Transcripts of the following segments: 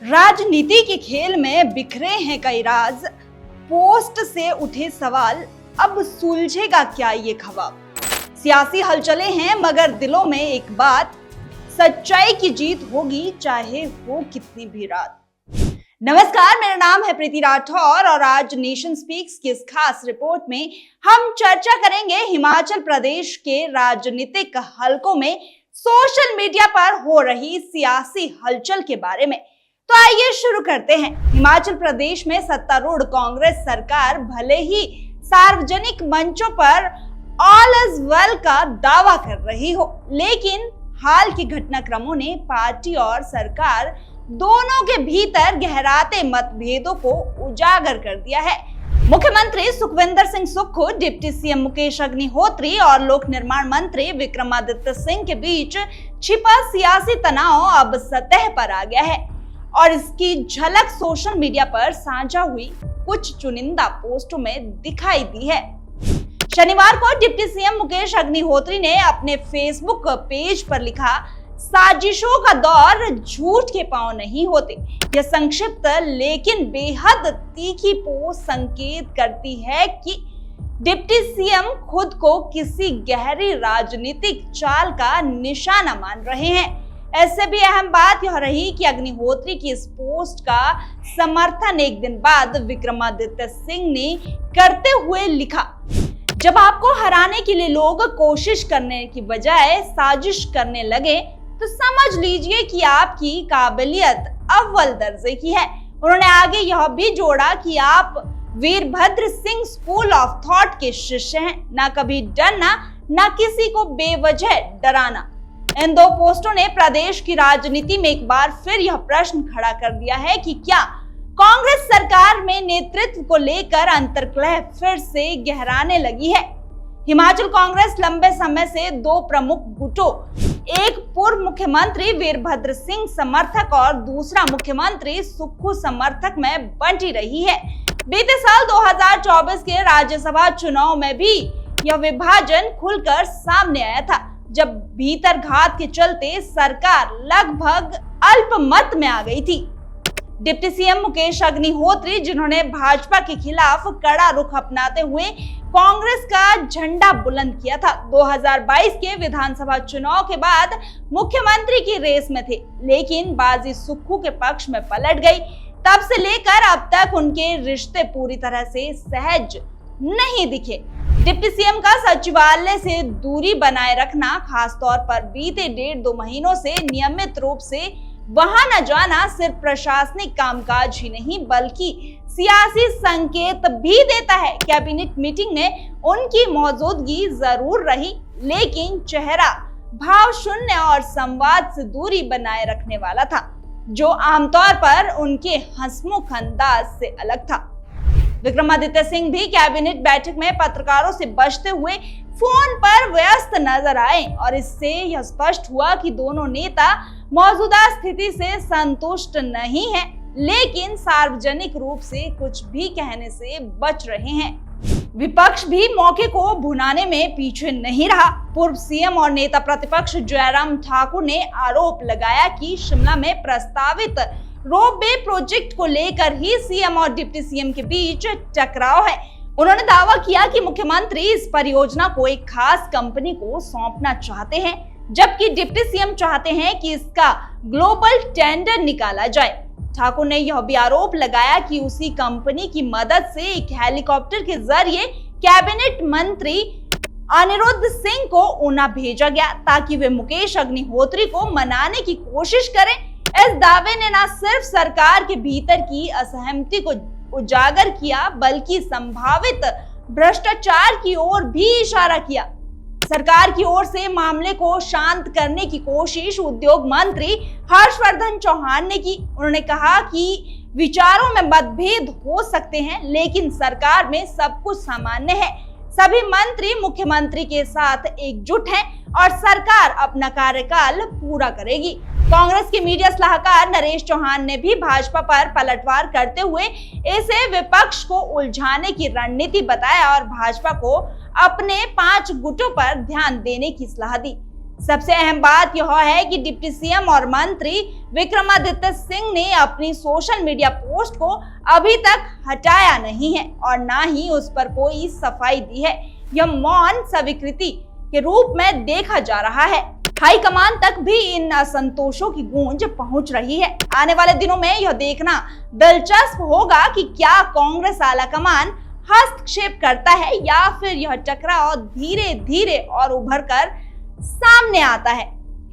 राजनीति के खेल में बिखरे हैं कई राज, पोस्ट से उठे सवाल, अब सुलझेगा क्या ये ख्वाब। सियासी हलचलें हैं मगर दिलों में एक बात, सच्चाई की जीत होगी चाहे हो कितनी भी रात। नमस्कार, मेरा नाम है प्रीति राठौर और आज नेशन स्पीक्स की इस खास रिपोर्ट में हम चर्चा करेंगे हिमाचल प्रदेश के राजनीतिक हलकों में सोशल मीडिया पर हो रही सियासी हलचल के बारे में। तो आइए शुरू करते हैं। हिमाचल प्रदेश में सत्तारूढ़ कांग्रेस सरकार भले ही सार्वजनिक मंचों पर ऑल इज वेल का दावा कर रही हो, लेकिन हाल के घटनाक्रमों ने पार्टी और सरकार दोनों के भीतर गहराते मतभेदों को उजागर कर दिया है। मुख्यमंत्री सुखविंदर सिंह सुक्खू, डिप्टी सीएम मुकेश अग्निहोत्री और लोक निर्माण मंत्री विक्रमादित्य सिंह के बीच छिपा सियासी तनाव अब सतह पर आ गया है और इसकी झलक सोशल मीडिया पर साझा हुई कुछ चुनिंदा पोस्टों में दिखाई दी है। शनिवार को डिप्टी सीएम मुकेश अग्निहोत्री ने अपने फेसबुक पेज पर लिखा, साजिशों का दौर झूठ के पांव नहीं होते। यह संक्षिप्त लेकिन बेहद तीखी पोस्ट संकेत करती है कि डिप्टी सीएम खुद को किसी गहरी राजनीतिक चाल का निशाना मान रहे हैं। ऐसे भी अहम बात यह रही कि अग्निहोत्री की इस पोस्ट का समर्थन एक दिन बाद विक्रमादित्य सिंह ने करते हुए लिखा, जब आपको हराने के लिए लोग कोशिश करने की बजाय साजिश करने लगे तो समझ लीजिए कि आपकी काबिलियत अव्वल दर्जे की है। उन्होंने आगे यह भी जोड़ा कि आप Virbhadra Singh school of thought के शिष्य हैं, ना कभी डरना ना किसी को बेवजह डराना। इन दो पोस्टों ने प्रदेश की राजनीति में एक बार फिर यह प्रश्न खड़ा कर दिया है कि क्या कांग्रेस सरकार में नेतृत्व को लेकर अंतर्कलह फिर से गहराने लगी है। हिमाचल कांग्रेस लंबे समय से दो प्रमुख गुटों, एक पूर्व मुख्यमंत्री वीरभद्र सिंह समर्थक और दूसरा मुख्यमंत्री सुक्खू समर्थक में बंटी रही है। बीते साल 2024 के राज्यसभा चुनाव में भी यह विभाजन खुलकर सामने आया था, जब भीतर घात के चलते सरकार लगभग अल्पमत में आ गई थी। डिप्टी सीएम मुकेश अग्निहोत्री, जिन्होंने भाजपा के खिलाफ कड़ा रुख अपनाते हुए कांग्रेस का झंडा बुलंद किया था, 2022 के विधानसभा चुनाव के बाद मुख्यमंत्री की रेस में थे, लेकिन बाजी सुक्खू के पक्ष में पलट गई। तब से लेकर अब तक उनके रिश्ते पूरी तरह से सहज नहीं दिखे। डिप्टी सीएम का सचिवालय से दूरी बनाए रखना, खासतौर पर बीते 1.5-2 महीनों से नियमित रूप से वहां न जाना सिर्फ प्रशासनिक कामकाज ही नहीं बल्कि सियासी संकेत भी देता है। कैबिनेट मीटिंग में उनकी मौजूदगी जरूर रही, लेकिन चेहरा भाव शून्य और संवाद से दूरी बनाए रखने वाला था, जो आमतौर पर उनके हंसमुख अंदाज से अलग था। विक्रमादित्य सिंह भी कैबिनेट बैठक में पत्रकारों से बचते हुए फोन पर व्यस्त नजर आए और इससे यह स्पष्ट हुआ कि दोनों नेता मौजूदा स्थिति से संतुष्ट नहीं हैं, लेकिन सार्वजनिक रूप से कुछ भी कहने से बच रहे हैं। विपक्ष भी मौके को भुनाने में पीछे नहीं रहा। पूर्व सीएम और नेता प्रतिपक्ष जयराम ठाकुर ने आरोप लगाया कि शिमला में प्रस्तावित रोपवे प्रोजेक्ट को लेकर ही सीएम और डिप्टी सीएम के बीच टकराव है। उन्होंने दावा किया कि मुख्यमंत्री इस परियोजना को एक खास कंपनी को सौंपना चाहते हैं, जबकि डिप्टी सीएम चाहते हैं कि इसका ग्लोबल टेंडर निकाला जाए। ठाकुर ने यह भी आरोप लगाया कि उसी कंपनी की मदद से एक हेलीकॉप्टर के जरिए कैबिनेट मंत्री अनिरुद्ध सिंह को ऊना भेजा गया ताकि वे मुकेश अग्निहोत्री को मनाने की कोशिश करें। इस दावे ने न सिर्फ सरकार के भीतर की असहमति को उजागर किया बल्कि संभावित भ्रष्टाचार की ओर भी इशारा किया। सरकार की ओर से मामले को शांत करने की कोशिश उद्योग मंत्री हर्षवर्धन चौहान ने की। उन्होंने कहा कि विचारों में मतभेद हो सकते हैं, लेकिन सरकार में सब कुछ सामान्य है। सभी मंत्री मुख्यमंत्री के साथ एकजुट हैं और सरकार अपना कार्यकाल पूरा करेगी। कांग्रेस के मीडिया सलाहकार नरेश चौहान ने भी भाजपा पर पलटवार करते हुए इसे विपक्ष को उलझाने की रणनीति बताया और भाजपा को अपने 5 गुटों पर ध्यान देने की सलाह दी। सबसे अहम बात यह है कि डिप्टी सीएम और मंत्री विक्रमादित्य सिंह ने अपनी सोशल मीडिया पोस्ट को अभी तक हटाया नहीं है और ना ही उस पर कोई सफाई दी है। यह मौन स्वीकृति के रूप में देखा जा रहा है। हाईकमान तक भी इन असंतोषों की गूंज पहुंच रही है। आने वाले दिनों में यह देखना दिलचस्प होगा कि क्या कांग्रेस आलाकमान हस्तक्षेप करता है या फिर यह टकराव धीरे धीरे और उभर कर सामने आता है।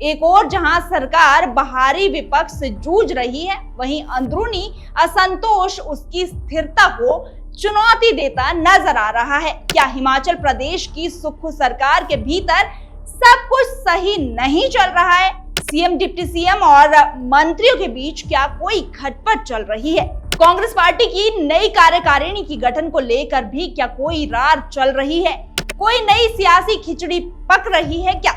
एक और जहां सरकार बाहरी विपक्ष से जूझ रही है, वहीं अंदरूनी असंतोष उसकी स्थिरता को चुनौती देता नजर आ रहा है। क्या हिमाचल प्रदेश की सुक्खू सरकार के भीतर सब कुछ सही नहीं चल रहा है? सीएम, डिप्टी सीएम और मंत्रियों के बीच क्या कोई खटपट चल रही है? कांग्रेस पार्टी की नई कार्यकारिणी की गठन को लेकर भी क्या कोई रार चल रही है? कोई नई सियासी खिचड़ी पक रही है क्या?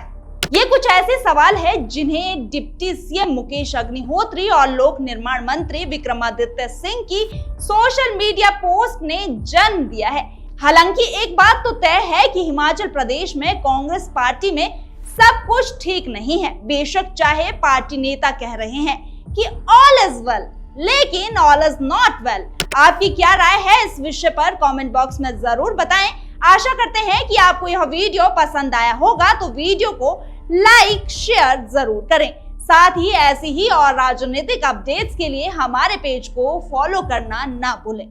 ये कुछ ऐसे सवाल है जिन्हें डिप्टी सीएम मुकेश अग्निहोत्री और लोक निर्माण मंत्री विक्रमादित्य सिंह की सोशल मीडिया पोस्ट ने जन्म दिया है। हालांकि एक बात तो तय है कि हिमाचल प्रदेश में कांग्रेस पार्टी में सब कुछ ठीक नहीं है। बेशक चाहे पार्टी नेता कह रहे हैं कि ऑल इज वेल, लेकिन ऑल इज नॉट वेल। आपकी क्या राय है इस विषय पर कमेंट बॉक्स में जरूर बताएं। आशा करते हैं कि आपको यह वीडियो पसंद आया होगा, तो वीडियो को लाइक शेयर जरूर करें। साथ ही ऐसी ही और राजनीतिक अपडेट्स के लिए हमारे पेज को फॉलो करना ना भूलें।